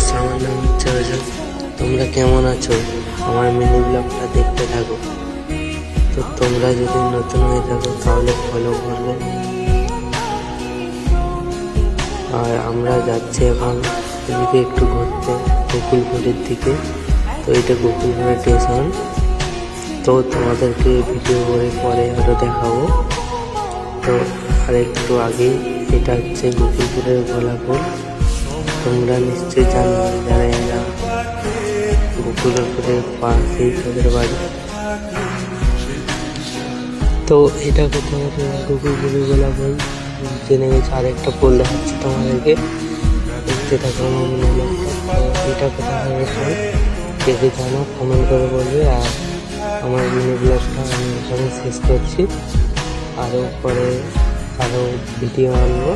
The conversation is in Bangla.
এসেছো। আমার নাম হচ্ছে অজয়। তোমরা কেমন আছো? আমার মিনি ব্লগটা দেখতে থাকো। তো তোমরা যদি নতুন হয়ে থাকো তাহলে ফলো করবে। আর আমরা যাচ্ছি এখন এদিকে একটু ঘুরতে, গোকুলপুরের দিকে। তো এটা গোকুলপুরের স্টেশন। তো তোমাদেরকে ভিডিও করে পরে আরও দেখাবো। তো আর একটু আগেই এটা হচ্ছে গোকুলপুরের গোলাপুর। তোমরা নিশ্চয়ই জানো, যারা এরা গোকুলপুরের পাশেই তাদের বাড়ি। তো এটা কোথাও গোকুলপুরের গোলাপুর জেনে গেছে। আর একটা পোল দেখাচ্ছি তোমাদেরকে, দেখতে থাকো আমার মনে হলো। তো এটা কোথাও হয়েছে কে কে জানো কমেন্ট করে বলবে। আর আমার মিনি ব্লগটা আমি এখানে শেষ করছি। আরও পরে আরও ভিডিও আনবো।